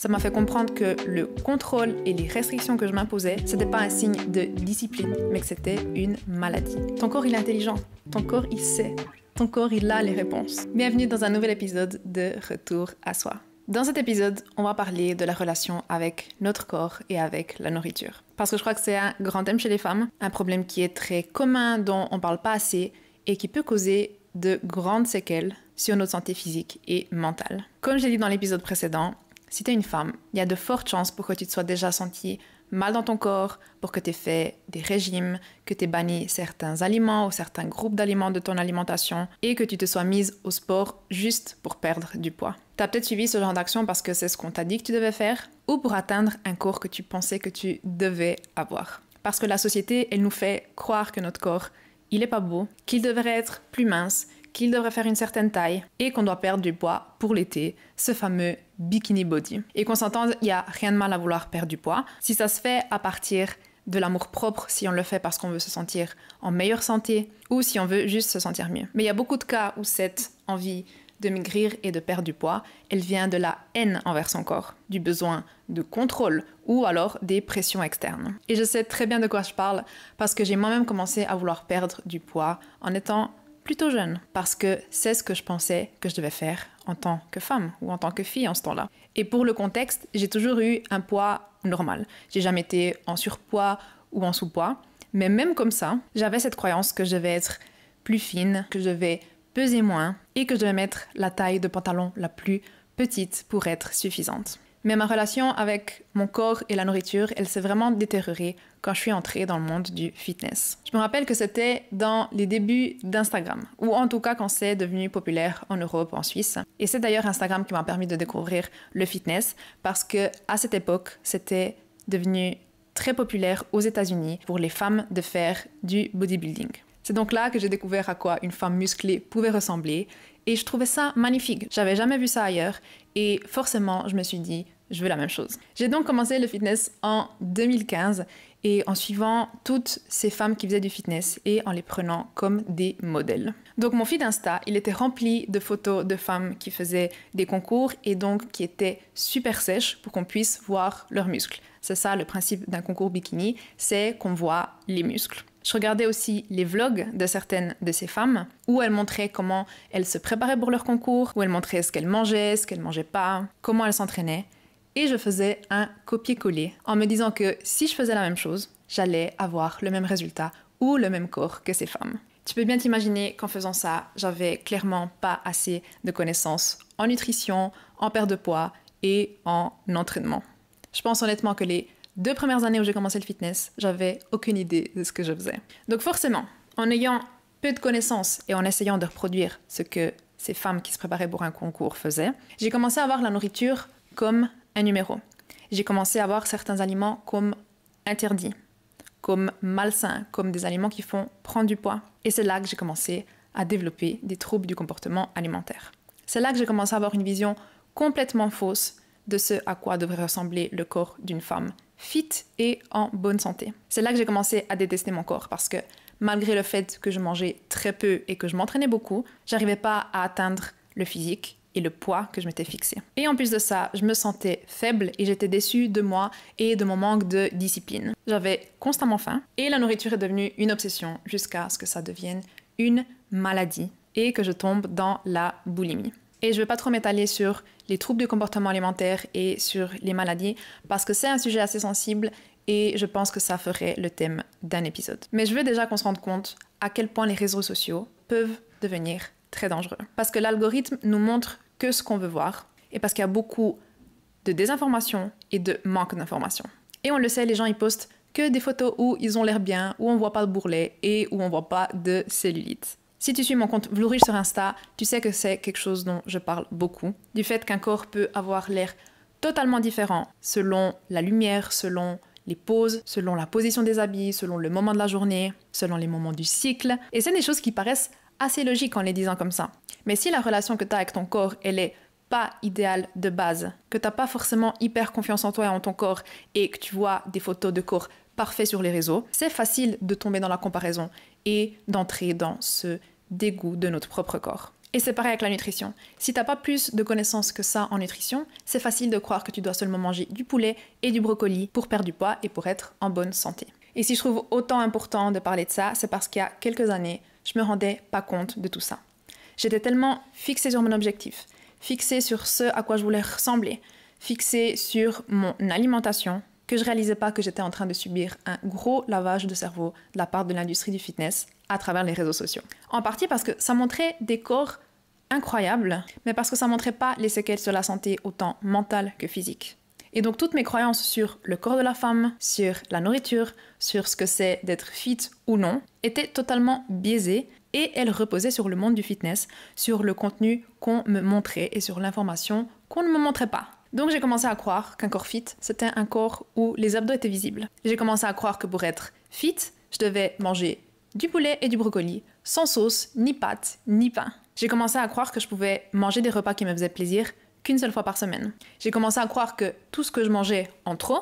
Ça m'a fait comprendre que le contrôle et les restrictions que je m'imposais, c'était pas un signe de discipline, mais que c'était une maladie. Ton corps, il est intelligent. Ton corps, il sait. Ton corps, il a les réponses. Bienvenue dans un nouvel épisode de Retour à soi. Dans cet épisode, on va parler de la relation avec notre corps et avec la nourriture. Parce que je crois que c'est un grand thème chez les femmes, un problème qui est très commun, dont on parle pas assez et qui peut causer de grandes séquelles sur notre santé physique et mentale. Comme je l'ai dit dans l'épisode précédent, si tu es une femme, il y a de fortes chances pour que tu te sois déjà sentie mal dans ton corps, pour que tu aies fait des régimes, que tu aies banni certains aliments ou certains groupes d'aliments de ton alimentation et que tu te sois mise au sport juste pour perdre du poids. Tu as peut-être suivi ce genre d'action parce que c'est ce qu'on t'a dit que tu devais faire ou pour atteindre un corps que tu pensais que tu devais avoir. Parce que la société, elle nous fait croire que notre corps, il est pas beau, qu'il devrait être plus mince, qu'il devrait faire une certaine taille et qu'on doit perdre du poids pour l'été, ce fameux bikini body. Et qu'on s'entende, il n'y a rien de mal à vouloir perdre du poids. Si ça se fait à partir de l'amour propre, si on le fait parce qu'on veut se sentir en meilleure santé ou si on veut juste se sentir mieux. Mais il y a beaucoup de cas où cette envie de maigrir et de perdre du poids, elle vient de la haine envers son corps, du besoin de contrôle ou alors des pressions externes. Et je sais très bien de quoi je parle parce que j'ai moi-même commencé à vouloir perdre du poids en étant plutôt jeune, parce que c'est ce que je pensais que je devais faire en tant que femme ou en tant que fille en ce temps-là. Et pour le contexte, j'ai toujours eu un poids normal. J'ai jamais été en surpoids ou en sous-poids, mais même comme ça, j'avais cette croyance que je devais être plus fine, que je devais peser moins et que je devais mettre la taille de pantalon la plus petite pour être suffisante. Mais ma relation avec mon corps et la nourriture, elle s'est vraiment détériorée quand je suis entrée dans le monde du fitness. Je me rappelle que c'était dans les débuts d'Instagram, ou en tout cas quand c'est devenu populaire en Europe, en Suisse. Et c'est d'ailleurs Instagram qui m'a permis de découvrir le fitness, parce que à cette époque, c'était devenu très populaire aux États-Unis pour les femmes de faire du bodybuilding. C'est donc là que j'ai découvert à quoi une femme musclée pouvait ressembler et je trouvais ça magnifique. J'avais jamais vu ça ailleurs et forcément, je me suis dit, je veux la même chose. J'ai donc commencé le fitness en 2015 et en suivant toutes ces femmes qui faisaient du fitness et en les prenant comme des modèles. Donc mon feed Insta, il était rempli de photos de femmes qui faisaient des concours et donc qui étaient super sèches pour qu'on puisse voir leurs muscles. C'est ça le principe d'un concours bikini, c'est qu'on voit les muscles. Je regardais aussi les vlogs de certaines de ces femmes où elles montraient comment elles se préparaient pour leur concours, où elles montraient ce qu'elles mangeaient pas, comment elles s'entraînaient. Et je faisais un copier-coller en me disant que si je faisais la même chose, j'allais avoir le même résultat ou le même corps que ces femmes. Tu peux bien t'imaginer qu'en faisant ça, j'avais clairement pas assez de connaissances en nutrition, en perte de poids et en entraînement. Je pense honnêtement que les 2 premières années où j'ai commencé le fitness, j'avais aucune idée de ce que je faisais. Donc forcément, en ayant peu de connaissances et en essayant de reproduire ce que ces femmes qui se préparaient pour un concours faisaient, j'ai commencé à voir la nourriture comme un numéro. J'ai commencé à voir certains aliments comme interdits, comme malsains, comme des aliments qui font prendre du poids. Et c'est là que j'ai commencé à développer des troubles du comportement alimentaire. C'est là que j'ai commencé à avoir une vision complètement fausse de ce à quoi devrait ressembler le corps d'une femme fit et en bonne santé. C'est là que j'ai commencé à détester mon corps parce que malgré le fait que je mangeais très peu et que je m'entraînais beaucoup, j'arrivais pas à atteindre le physique et le poids que je m'étais fixé. Et en plus de ça, je me sentais faible et j'étais déçue de moi et de mon manque de discipline. J'avais constamment faim et la nourriture est devenue une obsession jusqu'à ce que ça devienne une maladie et que je tombe dans la boulimie. Et je ne vais pas trop m'étaler sur les troubles du comportement alimentaire et sur les maladies parce que c'est un sujet assez sensible et je pense que ça ferait le thème d'un épisode. Mais je veux déjà qu'on se rende compte à quel point les réseaux sociaux peuvent devenir très dangereux. Parce que l'algorithme nous montre que ce qu'on veut voir et parce qu'il y a beaucoup de désinformation et de manque d'information. Et on le sait, les gens ils postent que des photos où ils ont l'air bien, où on voit pas de bourrelet et où on voit pas de cellulite. Si tu suis mon compte Vlourish sur Insta, tu sais que c'est quelque chose dont je parle beaucoup. Du fait qu'un corps peut avoir l'air totalement différent selon la lumière, selon les poses, selon la position des habits, selon le moment de la journée, selon les moments du cycle. Et c'est des choses qui paraissent assez logiques en les disant comme ça. Mais si la relation que tu as avec ton corps, elle est pas idéale de base, que tu n'as pas forcément hyper confiance en toi et en ton corps et que tu vois des photos de corps parfaits sur les réseaux, c'est facile de tomber dans la comparaison et d'entrer dans ce dégoût de notre propre corps. Et c'est pareil avec la nutrition. Si t'as pas plus de connaissances que ça en nutrition, c'est facile de croire que tu dois seulement manger du poulet et du brocoli pour perdre du poids et pour être en bonne santé. Et si je trouve autant important de parler de ça, c'est parce qu'il y a quelques années, je me rendais pas compte de tout ça. J'étais tellement fixée sur mon objectif, fixée sur ce à quoi je voulais ressembler, fixée sur mon alimentation, que je réalisais pas que j'étais en train de subir un gros lavage de cerveau de la part de l'industrie du fitness à travers les réseaux sociaux. En partie parce que ça montrait des corps incroyables, mais parce que ça montrait pas les séquelles sur la santé autant mentale que physique. Et donc toutes mes croyances sur le corps de la femme, sur la nourriture, sur ce que c'est d'être fit ou non, étaient totalement biaisées et elles reposaient sur le monde du fitness, sur le contenu qu'on me montrait et sur l'information qu'on ne me montrait pas. Donc j'ai commencé à croire qu'un corps fit, c'était un corps où les abdos étaient visibles. J'ai commencé à croire que pour être fit, je devais manger du poulet et du brocoli, sans sauce, ni pâtes, ni pain. J'ai commencé à croire que je pouvais manger des repas qui me faisaient plaisir qu'une seule fois par semaine. J'ai commencé à croire que tout ce que je mangeais en trop,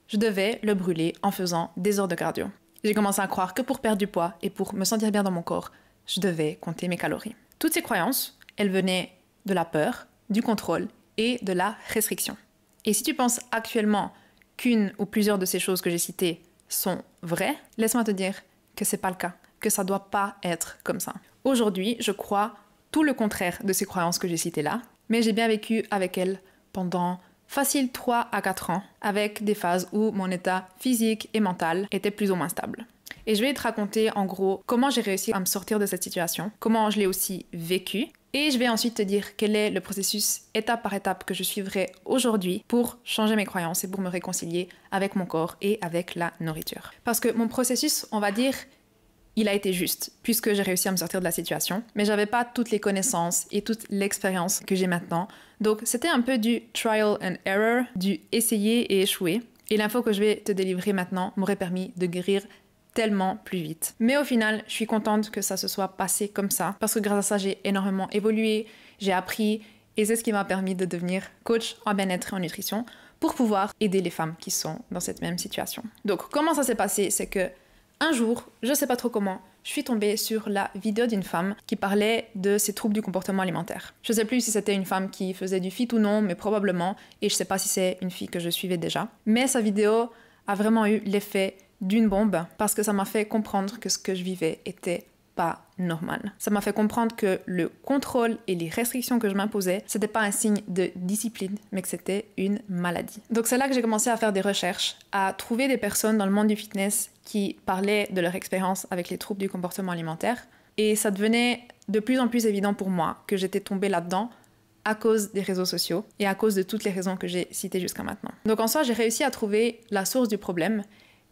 je devais le brûler en faisant des heures de cardio. J'ai commencé à croire que pour perdre du poids et pour me sentir bien dans mon corps, je devais compter mes calories. Toutes ces croyances, elles venaient de la peur, du contrôle et de la restriction. Et si tu penses actuellement qu'une ou plusieurs de ces choses que j'ai citées sont vraies, laisse-moi te dire que c'est pas le cas, que ça doit pas être comme ça. Aujourd'hui, je crois tout le contraire de ces croyances que j'ai citées là, mais j'ai bien vécu avec elles pendant facile 3 à 4 ans, avec des phases où mon état physique et mental était plus ou moins stable. Et je vais te raconter en gros comment j'ai réussi à me sortir de cette situation, comment je l'ai aussi vécu, et je vais ensuite te dire quel est le processus étape par étape que je suivrai aujourd'hui pour changer mes croyances et pour me réconcilier avec mon corps et avec la nourriture. Parce que mon processus, on va dire, il a été juste, puisque j'ai réussi à me sortir de la situation, mais j'avais pas toutes les connaissances et toute l'expérience que j'ai maintenant. Donc c'était un peu du trial and error, du essayer et échouer. Et l'info que je vais te délivrer maintenant m'aurait permis de guérir tellement plus vite. Mais au final, je suis contente que ça se soit passé comme ça, parce que grâce à ça, j'ai énormément évolué, j'ai appris, et c'est ce qui m'a permis de devenir coach en bien-être et en nutrition pour pouvoir aider les femmes qui sont dans cette même situation. Donc comment ça s'est passé? C'est que un jour, je sais pas trop comment, je suis tombée sur la vidéo d'une femme qui parlait de ses troubles du comportement alimentaire. Je sais plus si c'était une femme qui faisait du fit ou non, mais probablement, et je sais pas si c'est une fille que je suivais déjà. Mais sa vidéo a vraiment eu l'effet d'une bombe parce que ça m'a fait comprendre que ce que je vivais était pas normal. Ça m'a fait comprendre que le contrôle et les restrictions que je m'imposais, c'était pas un signe de discipline, mais que c'était une maladie. Donc c'est là que j'ai commencé à faire des recherches, à trouver des personnes dans le monde du fitness qui parlaient de leur expérience avec les troubles du comportement alimentaire. Et ça devenait de plus en plus évident pour moi que j'étais tombée là-dedans à cause des réseaux sociaux et à cause de toutes les raisons que j'ai citées jusqu'à maintenant. Donc en soi, j'ai réussi à trouver la source du problème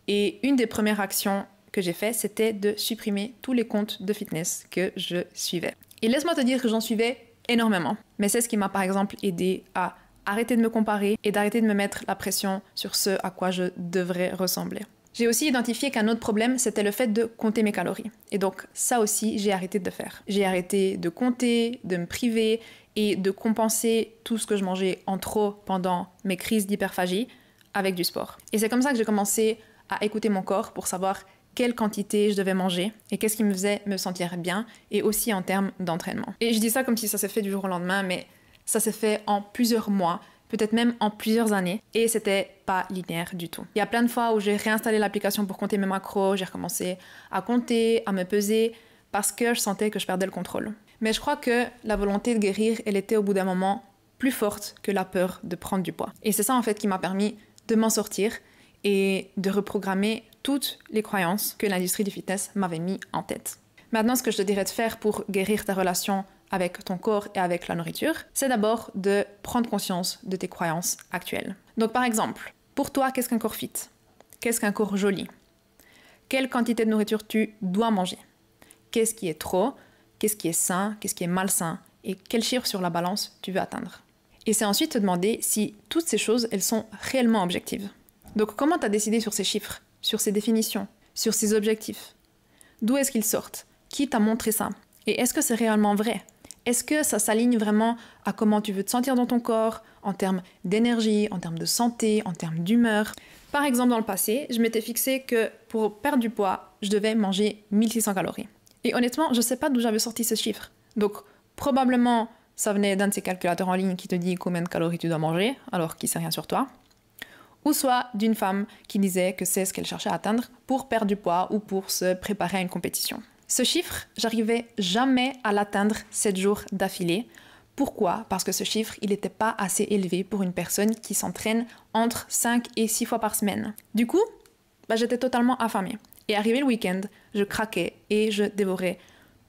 et une des premières actions que j'ai fait, c'était de supprimer tous les comptes de fitness que je suivais. Et laisse-moi te dire que j'en suivais énormément. Mais c'est ce qui m'a par exemple aidé à arrêter de me comparer et d'arrêter de me mettre la pression sur ce à quoi je devrais ressembler. J'ai aussi identifié qu'un autre problème, c'était le fait de compter mes calories. Et donc ça aussi, j'ai arrêté de le faire. J'ai arrêté de compter, de me priver et de compenser tout ce que je mangeais en trop pendant mes crises d'hyperphagie avec du sport. Et c'est comme ça que j'ai commencé à écouter mon corps pour savoir quelle quantité je devais manger et qu'est-ce qui me faisait me sentir bien et aussi en termes d'entraînement. Et je dis ça comme si ça s'est fait du jour au lendemain, mais ça s'est fait en plusieurs mois, peut-être même en plusieurs années et c'était pas linéaire du tout. Il y a plein de fois où j'ai réinstallé l'application pour compter mes macros, j'ai recommencé à compter, à me peser parce que je sentais que je perdais le contrôle. Mais je crois que la volonté de guérir, elle était au bout d'un moment plus forte que la peur de prendre du poids. Et c'est ça en fait qui m'a permis de m'en sortir et de reprogrammer toutes les croyances que l'industrie du fitness m'avait mis en tête. Maintenant, ce que je te dirais de faire pour guérir ta relation avec ton corps et avec la nourriture, c'est d'abord de prendre conscience de tes croyances actuelles. Donc par exemple, pour toi, qu'est-ce qu'un corps fit? Qu'est-ce qu'un corps joli? Quelle quantité de nourriture tu dois manger? Qu'est-ce qui est trop? Qu'est-ce qui est sain? Qu'est-ce qui est malsain? Et quel chiffre sur la balance tu veux atteindre? Et c'est ensuite te demander si toutes ces choses, elles sont réellement objectives. Donc comment tu as décidé sur ces chiffres, sur ces définitions, sur ces objectifs? D'où est-ce qu'ils sortent? Qui t'a montré ça? Et est-ce que c'est réellement vrai? Est-ce que ça s'aligne vraiment à comment tu veux te sentir dans ton corps, en termes d'énergie, en termes de santé, en termes d'humeur? Par exemple, dans le passé, je m'étais fixé que pour perdre du poids, je devais manger 1600 calories. Et honnêtement, je ne sais pas d'où j'avais sorti ce chiffre. Donc Probablement, ça venait d'un de ces calculateurs en ligne qui te dit combien de calories tu dois manger, alors qu'il ne sait rien sur toi. Ou soit d'une femme qui disait que c'est ce qu'elle cherchait à atteindre pour perdre du poids ou pour se préparer à une compétition. Ce chiffre, j'arrivais jamais à l'atteindre 7 jours d'affilée. Pourquoi? Parce que ce chiffre, il n'était pas assez élevé pour une personne qui s'entraîne entre 5 et 6 fois par semaine. Du coup, j'étais totalement affamée. Et arrivé le week-end, je craquais et je dévorais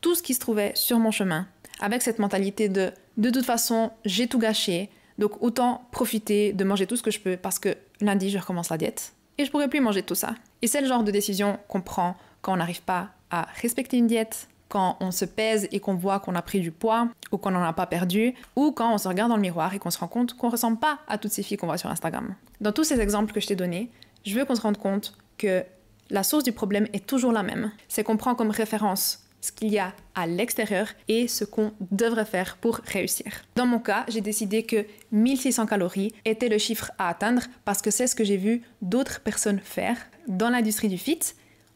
tout ce qui se trouvait sur mon chemin, avec cette mentalité de toute façon, j'ai tout gâché, donc autant profiter de manger tout ce que je peux parce que lundi, je recommence la diète et je pourrai plus manger tout ça. Et c'est le genre de décision qu'on prend quand on n'arrive pas à respecter une diète, quand on se pèse et qu'on voit qu'on a pris du poids ou qu'on n'en a pas perdu, ou quand on se regarde dans le miroir et qu'on se rend compte qu'on ne ressemble pas à toutes ces filles qu'on voit sur Instagram. Dans tous ces exemples que je t'ai donnés, je veux qu'on se rende compte que la source du problème est toujours la même. C'est qu'on prend comme référence ce qu'il y a à l'extérieur et ce qu'on devrait faire pour réussir. Dans mon cas, j'ai décidé que 1600 calories était le chiffre à atteindre parce que c'est ce que j'ai vu d'autres personnes faire dans l'industrie du fit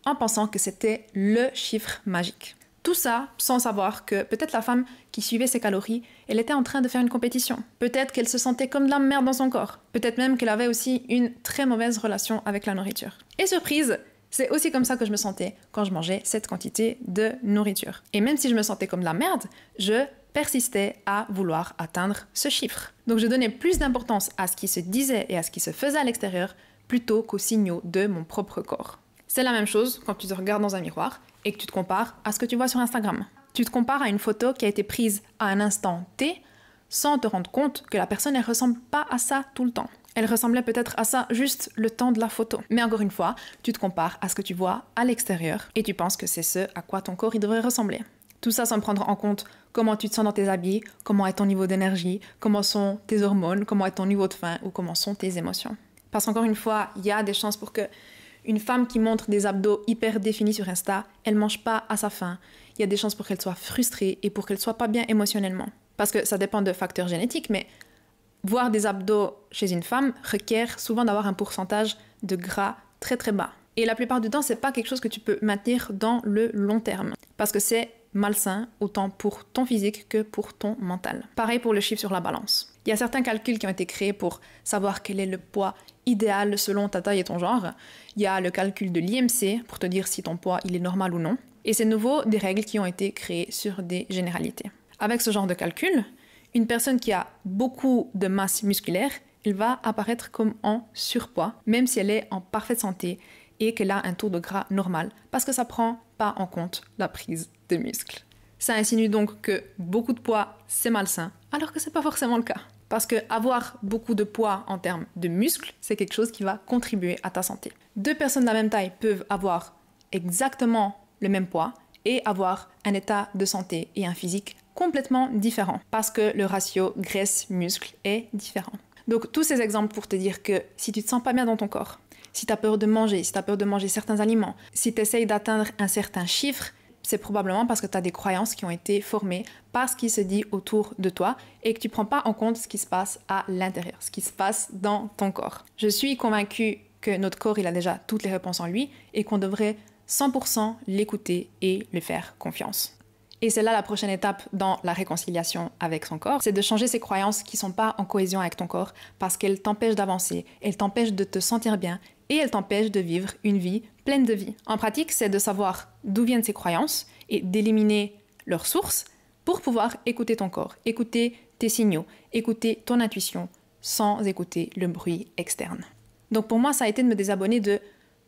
en pensant que c'était le chiffre magique. Tout ça sans savoir que peut-être la femme qui suivait ses calories, elle était en train de faire une compétition. Peut-être qu'elle se sentait comme de la merde dans son corps. Peut-être même qu'elle avait aussi une très mauvaise relation avec la nourriture. Et surprise, c'est aussi comme ça que je me sentais quand je mangeais cette quantité de nourriture. Et même si je me sentais comme de la merde, je persistais à vouloir atteindre ce chiffre. Donc je donnais plus d'importance à ce qui se disait et à ce qui se faisait à l'extérieur plutôt qu'aux signaux de mon propre corps. C'est la même chose quand tu te regardes dans un miroir et que tu te compares à ce que tu vois sur Instagram. Tu te compares à une photo qui a été prise à un instant T sans te rendre compte que la personne ne ressemble pas à ça tout le temps. Elle ressemblait peut-être à ça juste le temps de la photo. Mais encore une fois, tu te compares à ce que tu vois à l'extérieur et tu penses que c'est ce à quoi ton corps il devrait ressembler. Tout ça sans prendre en compte comment tu te sens dans tes habits, comment est ton niveau d'énergie, comment sont tes hormones, comment est ton niveau de faim ou comment sont tes émotions. Parce qu'encore une fois, il y a des chances pour que une femme qui montre des abdos hyper définis sur Insta, elle mange pas à sa faim. Il y a des chances pour qu'elle soit frustrée et pour qu'elle soit pas bien émotionnellement. Parce que ça dépend de facteurs génétiques, mais voir des abdos chez une femme requiert souvent d'avoir un pourcentage de gras très très bas. Et la plupart du temps, c'est pas quelque chose que tu peux maintenir dans le long terme. Parce que c'est malsain autant pour ton physique que pour ton mental. Pareil pour le chiffre sur la balance. Il y a certains calculs qui ont été créés pour savoir quel est le poids idéal selon ta taille et ton genre. Il y a le calcul de l'IMC pour te dire si ton poids il est normal ou non. Et c'est nouveau des règles qui ont été créées sur des généralités. Avec ce genre de calcul, une personne qui a beaucoup de masse musculaire, elle va apparaître comme en surpoids, même si elle est en parfaite santé et qu'elle a un taux de gras normal, parce que ça ne prend pas en compte la prise de muscles. Ça insinue donc que beaucoup de poids, c'est malsain, alors que ce n'est pas forcément le cas. Parce qu'avoir beaucoup de poids en termes de muscles, c'est quelque chose qui va contribuer à ta santé. Deux personnes de la même taille peuvent avoir exactement le même poids et avoir un état de santé et un physique complètement différent parce que le ratio graisse-muscle est différent. Donc tous ces exemples pour te dire que si tu te sens pas bien dans ton corps, si tu as peur de manger, si tu as peur de manger certains aliments, si tu essayes d'atteindre un certain chiffre, c'est probablement parce que tu as des croyances qui ont été formées par ce qui se dit autour de toi et que tu prends pas en compte ce qui se passe à l'intérieur, ce qui se passe dans ton corps. Je suis convaincue que notre corps il a déjà toutes les réponses en lui et qu'on devrait 100% l'écouter et lui faire confiance. Et c'est là la prochaine étape dans la réconciliation avec son corps, c'est de changer ces croyances qui ne sont pas en cohésion avec ton corps parce qu'elles t'empêchent d'avancer, elles t'empêchent de te sentir bien et elles t'empêchent de vivre une vie pleine de vie. En pratique, c'est de savoir d'où viennent ces croyances et d'éliminer leurs sources pour pouvoir écouter ton corps, écouter tes signaux, écouter ton intuition sans écouter le bruit externe. Donc pour moi, ça a été de me désabonner de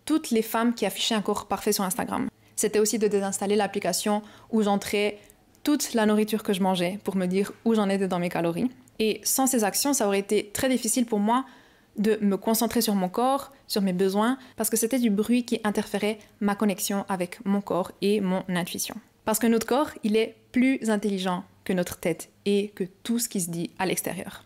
toutes les femmes qui affichaient un corps parfait sur Instagram. C'était aussi de désinstaller l'application où j'entrais toute la nourriture que je mangeais pour me dire où j'en étais dans mes calories. Et sans ces actions, ça aurait été très difficile pour moi de me concentrer sur mon corps, sur mes besoins, parce que c'était du bruit qui interférait ma connexion avec mon corps et mon intuition. Parce que notre corps, il est plus intelligent que notre tête et que tout ce qui se dit à l'extérieur.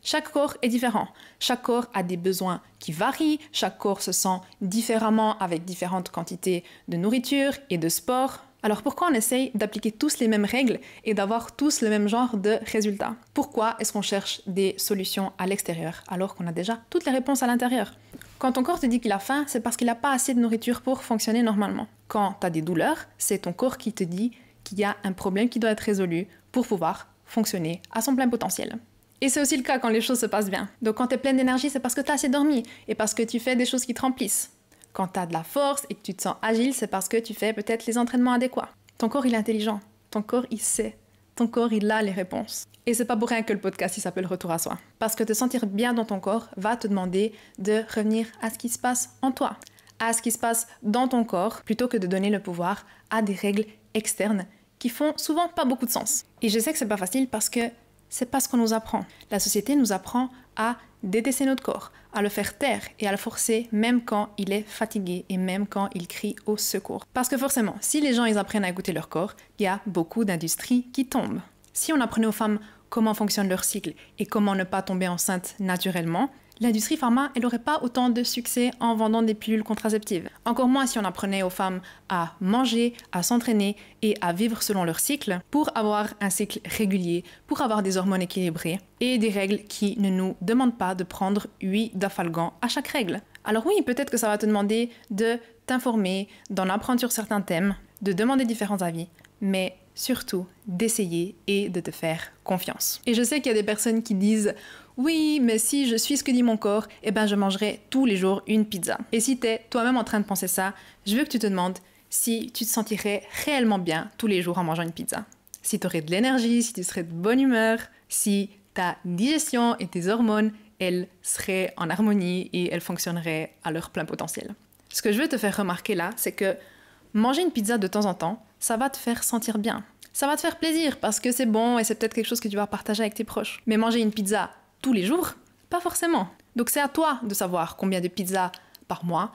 Chaque corps est différent. Chaque corps a des besoins qui varient. Chaque corps se sent différemment avec différentes quantités de nourriture et de sport. Alors pourquoi on essaye d'appliquer tous les mêmes règles et d'avoir tous le même genre de résultats? Pourquoi est-ce qu'on cherche des solutions à l'extérieur alors qu'on a déjà toutes les réponses à l'intérieur? Quand ton corps te dit qu'il a faim, c'est parce qu'il n'a pas assez de nourriture pour fonctionner normalement. Quand tu as des douleurs, c'est ton corps qui te dit qu'il y a un problème qui doit être résolu pour pouvoir fonctionner à son plein potentiel. Et c'est aussi le cas quand les choses se passent bien. Donc quand tu es pleine d'énergie, c'est parce que tu as assez dormi et parce que tu fais des choses qui te remplissent. Quand tu as de la force et que tu te sens agile, c'est parce que tu fais peut-être les entraînements adéquats. Ton corps, il est intelligent. Ton corps, il sait. Ton corps, il a les réponses. Et c'est pas pour rien que le podcast, il s'appelle Retour à soi. Parce que te sentir bien dans ton corps va te demander de revenir à ce qui se passe en toi, à ce qui se passe dans ton corps, plutôt que de donner le pouvoir à des règles externes qui font souvent pas beaucoup de sens. Et je sais que c'est pas facile parce que c'est pas ce qu'on nous apprend. La société nous apprend à détester notre corps, à le faire taire et à le forcer même quand il est fatigué et même quand il crie au secours. Parce que forcément, si les gens ils apprennent à écouter leur corps, il y a beaucoup d'industries qui tombent. Si on apprenait aux femmes comment fonctionne leur cycle et comment ne pas tomber enceinte naturellement, l'industrie pharma, elle n'aurait pas autant de succès en vendant des pilules contraceptives. Encore moins si on apprenait aux femmes à manger, à s'entraîner et à vivre selon leur cycle pour avoir un cycle régulier, pour avoir des hormones équilibrées et des règles qui ne nous demandent pas de prendre 8 d'afalgan à chaque règle. Alors oui, peut-être que ça va te demander de t'informer, d'en apprendre sur certains thèmes, de demander différents avis, mais surtout d'essayer et de te faire confiance. Et je sais qu'il y a des personnes qui disent « Oui, mais si je suis ce que dit mon corps, eh ben je mangerai tous les jours une pizza. » Et si tu es toi-même en train de penser ça, je veux que tu te demandes si tu te sentirais réellement bien tous les jours en mangeant une pizza. Si tu aurais de l'énergie, si tu serais de bonne humeur, si ta digestion et tes hormones, elles seraient en harmonie et elles fonctionneraient à leur plein potentiel. Ce que je veux te faire remarquer là, c'est que manger une pizza de temps en temps, ça va te faire sentir bien. Ça va te faire plaisir parce que c'est bon et c'est peut-être quelque chose que tu vas partager avec tes proches. Mais manger une pizza tous les jours, pas forcément. Donc c'est à toi de savoir combien de pizzas par mois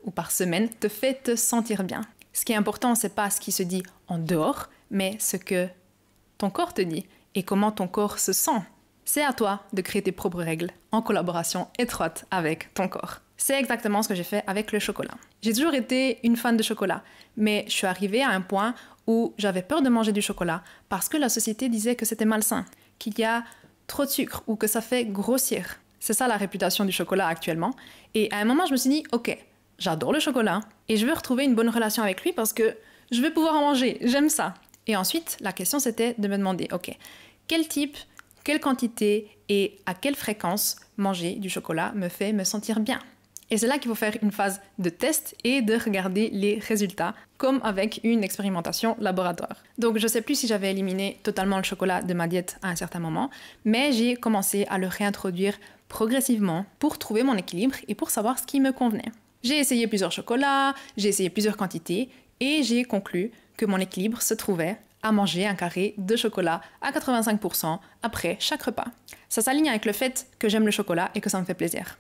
ou par semaine te fait te sentir bien. Ce qui est important, c'est pas ce qui se dit en dehors, mais ce que ton corps te dit et comment ton corps se sent. C'est à toi de créer tes propres règles en collaboration étroite avec ton corps. C'est exactement ce que j'ai fait avec le chocolat. J'ai toujours été une fan de chocolat, mais je suis arrivée à un point où j'avais peur de manger du chocolat parce que la société disait que c'était malsain, qu'il y a trop de sucre ou que ça fait grossir. C'est ça la réputation du chocolat actuellement. Et à un moment, je me suis dit, ok, j'adore le chocolat et je veux retrouver une bonne relation avec lui parce que je vais pouvoir en manger, j'aime ça. Et ensuite, la question c'était de me demander, ok, quel type, quelle quantité et à quelle fréquence manger du chocolat me fait me sentir bien. Et c'est là qu'il faut faire une phase de test et de regarder les résultats, comme avec une expérimentation laboratoire. Donc je ne sais plus si j'avais éliminé totalement le chocolat de ma diète à un certain moment, mais j'ai commencé à le réintroduire progressivement pour trouver mon équilibre et pour savoir ce qui me convenait. J'ai essayé plusieurs chocolats, j'ai essayé plusieurs quantités et j'ai conclu que mon équilibre se trouvait à manger un carré de chocolat à 85% après chaque repas. Ça s'aligne avec le fait que j'aime le chocolat et que ça me fait plaisir.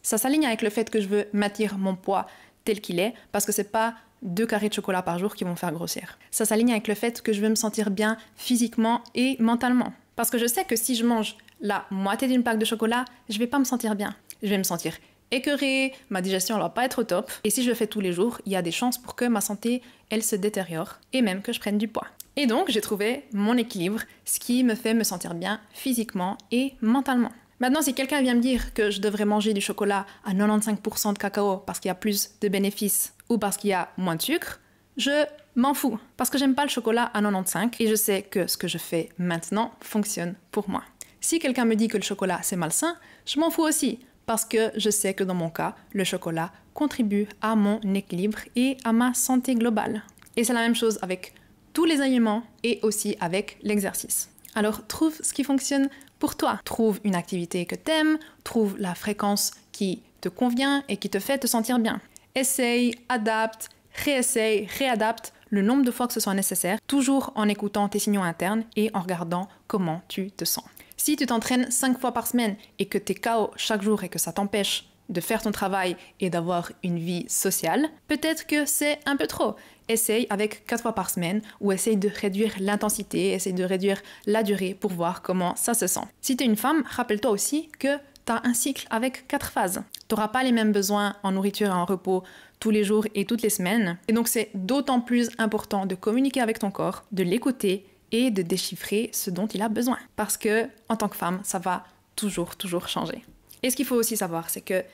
Ça s'aligne avec le fait que je veux maintenir mon poids tel qu'il est parce que c'est pas 2 carrés de chocolat par jour qui vont me faire grossir. Ça s'aligne avec le fait que je veux me sentir bien physiquement et mentalement. Parce que je sais que si je mange la moitié d'une plaque de chocolat, je vais pas me sentir bien. Je vais me sentir écœurée, ma digestion ne va pas être au top. Et si je le fais tous les jours, il y a des chances pour que ma santé, elle se détériore et même que je prenne du poids. Et donc, j'ai trouvé mon équilibre, ce qui me fait me sentir bien physiquement et mentalement. Maintenant, si quelqu'un vient me dire que je devrais manger du chocolat à 95% de cacao parce qu'il y a plus de bénéfices ou parce qu'il y a moins de sucre, je m'en fous. Parce que j'aime pas le chocolat à 95 et je sais que ce que je fais maintenant fonctionne pour moi. Si quelqu'un me dit que le chocolat c'est malsain, je m'en fous aussi. Parce que je sais que dans mon cas, le chocolat contribue à mon équilibre et à ma santé globale. Et c'est la même chose avec tous les aliments et aussi avec l'exercice. Alors trouve ce qui fonctionne pour toi. Trouve une activité que t'aimes, trouve la fréquence qui te convient et qui te fait te sentir bien. Essaye, adapte, réessaye, réadapte le nombre de fois que ce soit nécessaire, toujours en écoutant tes signaux internes et en regardant comment tu te sens. Si tu t'entraînes 5 fois par semaine et que t'es KO chaque jour et que ça t'empêche de faire ton travail et d'avoir une vie sociale, peut-être que c'est un peu trop. Essaye avec 4 fois par semaine ou essaye de réduire l'intensité, essaye de réduire la durée pour voir comment ça se sent. Si tu es une femme, rappelle-toi aussi que tu as un cycle avec 4 phases. Tu n'auras pas les mêmes besoins en nourriture et en repos tous les jours et toutes les semaines. Et donc c'est d'autant plus important de communiquer avec ton corps, de l'écouter et de déchiffrer ce dont il a besoin. Parce que en tant que femme, ça va toujours changer. Et ce qu'il faut aussi savoir, c'est que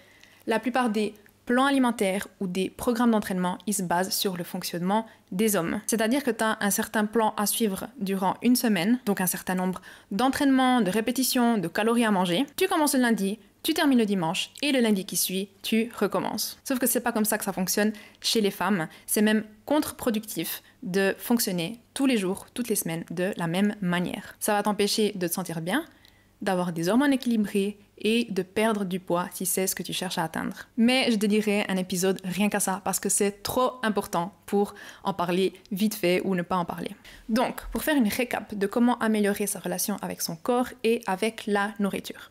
la plupart des plans alimentaires ou des programmes d'entraînement, ils se basent sur le fonctionnement des hommes. C'est-à-dire que tu as un certain plan à suivre durant une semaine, donc un certain nombre d'entraînements, de répétitions, de calories à manger. Tu commences le lundi, tu termines le dimanche et le lundi qui suit, tu recommences. Sauf que c'est pas comme ça que ça fonctionne chez les femmes. C'est même contre-productif de fonctionner tous les jours, toutes les semaines, de la même manière. Ça va t'empêcher de te sentir bien, d'avoir des hormones équilibrées et de perdre du poids si c'est ce que tu cherches à atteindre. Mais je dédierai un épisode rien qu'à ça parce que c'est trop important pour en parler vite fait ou ne pas en parler. Donc, pour faire une récap de comment améliorer sa relation avec son corps et avec la nourriture.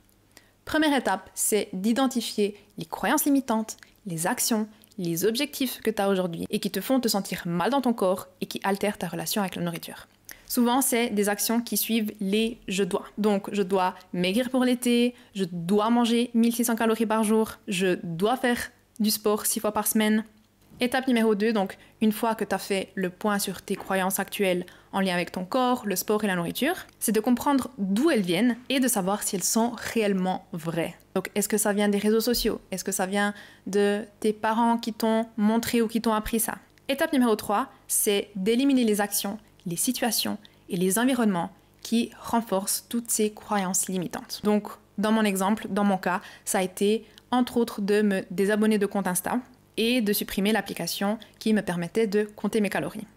Première étape, c'est d'identifier les croyances limitantes, les actions, les objectifs que tu as aujourd'hui et qui te font te sentir mal dans ton corps et qui altèrent ta relation avec la nourriture. Souvent, c'est des actions qui suivent les « je dois ». Donc, je dois maigrir pour l'été, je dois manger 1600 calories par jour, je dois faire du sport 6 fois par semaine. Étape numéro 2, donc une fois que tu as fait le point sur tes croyances actuelles en lien avec ton corps, le sport et la nourriture, c'est de comprendre d'où elles viennent et de savoir si elles sont réellement vraies. Donc, est-ce que ça vient des réseaux sociaux? Est-ce que ça vient de tes parents qui t'ont montré ou qui t'ont appris ça? Étape numéro 3, c'est d'éliminer les actions, les situations et les environnements qui renforcent toutes ces croyances limitantes. Donc, dans mon exemple, dans mon cas, ça a été entre autres de me désabonner de compte Insta et de supprimer l'application qui me permettait de compter mes calories.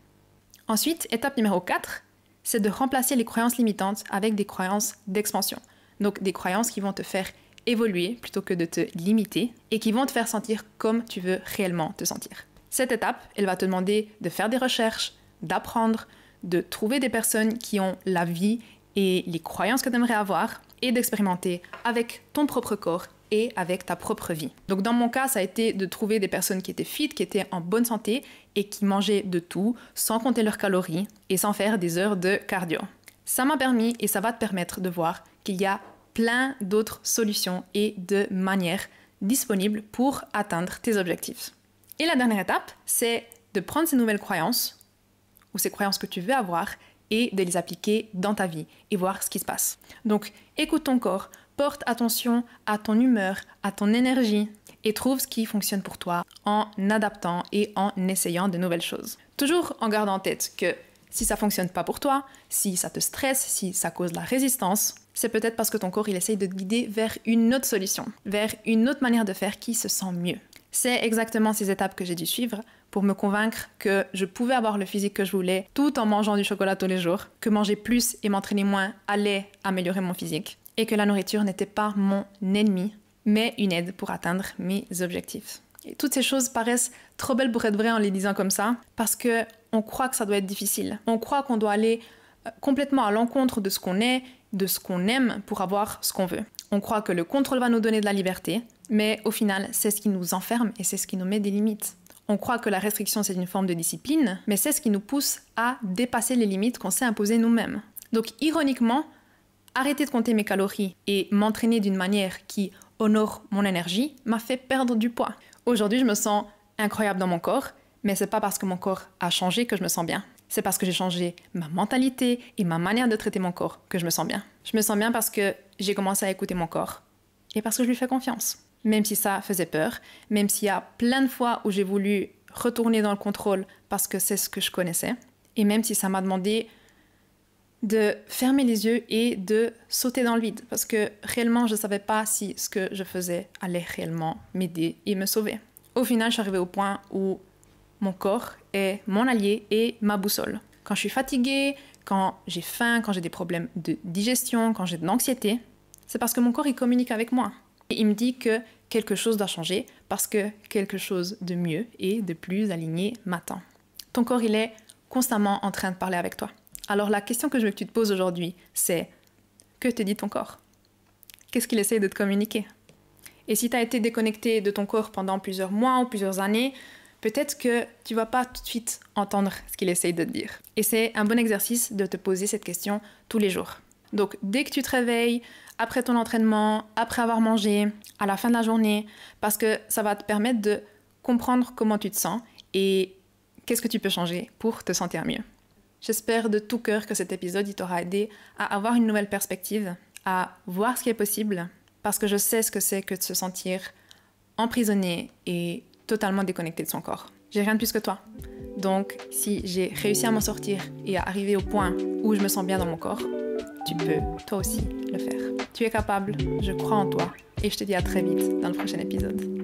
Ensuite, étape numéro 4, c'est de remplacer les croyances limitantes avec des croyances d'expansion. Donc des croyances qui vont te faire évoluer plutôt que de te limiter et qui vont te faire sentir comme tu veux réellement te sentir. Cette étape, elle va te demander de faire des recherches, d'apprendre, de trouver des personnes qui ont la vie et les croyances que tu aimerais avoir et d'expérimenter avec ton propre corps et avec ta propre vie. Donc dans mon cas, ça a été de trouver des personnes qui étaient fit, qui étaient en bonne santé et qui mangeaient de tout sans compter leurs calories et sans faire des heures de cardio. Ça m'a permis et ça va te permettre de voir qu'il y a plein d'autres solutions et de manières disponibles pour atteindre tes objectifs. Et la dernière étape, c'est de prendre ces nouvelles croyances ou ces croyances que tu veux avoir et de les appliquer dans ta vie et voir ce qui se passe. Donc, écoute ton corps, porte attention à ton humeur, à ton énergie et trouve ce qui fonctionne pour toi en adaptant et en essayant de nouvelles choses. Toujours en gardant en tête que si ça fonctionne pas pour toi, si ça te stresse, si ça cause de la résistance, c'est peut-être parce que ton corps il essaye de te guider vers une autre solution, vers une autre manière de faire qui se sent mieux. C'est exactement ces étapes que j'ai dû suivre pour me convaincre que je pouvais avoir le physique que je voulais tout en mangeant du chocolat tous les jours, que manger plus et m'entraîner moins allait améliorer mon physique et que la nourriture n'était pas mon ennemi, mais une aide pour atteindre mes objectifs. Et toutes ces choses paraissent trop belles pour être vraies en les disant comme ça, parce qu'on croit que ça doit être difficile. On croit qu'on doit aller complètement à l'encontre de ce qu'on est, de ce qu'on aime pour avoir ce qu'on veut. On croit que le contrôle va nous donner de la liberté, mais au final, c'est ce qui nous enferme et c'est ce qui nous met des limites. On croit que la restriction, c'est une forme de discipline, mais c'est ce qui nous pousse à dépasser les limites qu'on s'est imposées nous-mêmes. Donc, ironiquement, arrêter de compter mes calories et m'entraîner d'une manière qui honore mon énergie m'a fait perdre du poids. Aujourd'hui, je me sens incroyable dans mon corps, mais c'est pas parce que mon corps a changé que je me sens bien. C'est parce que j'ai changé ma mentalité et ma manière de traiter mon corps que je me sens bien. Je me sens bien parce que j'ai commencé à écouter mon corps et parce que je lui fais confiance. Même si ça faisait peur, même s'il y a plein de fois où j'ai voulu retourner dans le contrôle parce que c'est ce que je connaissais, et même si ça m'a demandé de fermer les yeux et de sauter dans le vide, parce que réellement je ne savais pas si ce que je faisais allait réellement m'aider et me sauver. Au final, je suis arrivée au point où mon corps est mon allié et ma boussole. Quand je suis fatiguée, quand j'ai faim, quand j'ai des problèmes de digestion, quand j'ai de l'anxiété, c'est parce que mon corps il communique avec moi. Et il me dit que quelque chose doit changer parce que quelque chose de mieux et de plus aligné m'attend. Ton corps, il est constamment en train de parler avec toi. Alors la question que je veux que tu te poses aujourd'hui, c'est que te dit ton corps? Qu'est-ce qu'il essaie de te communiquer? Et si tu as été déconnecté de ton corps pendant plusieurs mois ou plusieurs années, peut-être que tu vas pas tout de suite entendre ce qu'il essaie de te dire. Et c'est un bon exercice de te poser cette question tous les jours. Donc dès que tu te réveilles, après ton entraînement, après avoir mangé, à la fin de la journée, parce que ça va te permettre de comprendre comment tu te sens et qu'est-ce que tu peux changer pour te sentir mieux. J'espère de tout cœur que cet épisode t'aura aidé à avoir une nouvelle perspective, à voir ce qui est possible, parce que je sais ce que c'est que de se sentir emprisonné et totalement déconnecté de son corps. J'ai rien de plus que toi. Donc, si j'ai réussi à m'en sortir et à arriver au point où je me sens bien dans mon corps, tu peux, toi aussi, le faire. Tu es capable, je crois en toi, et je te dis à très vite dans le prochain épisode.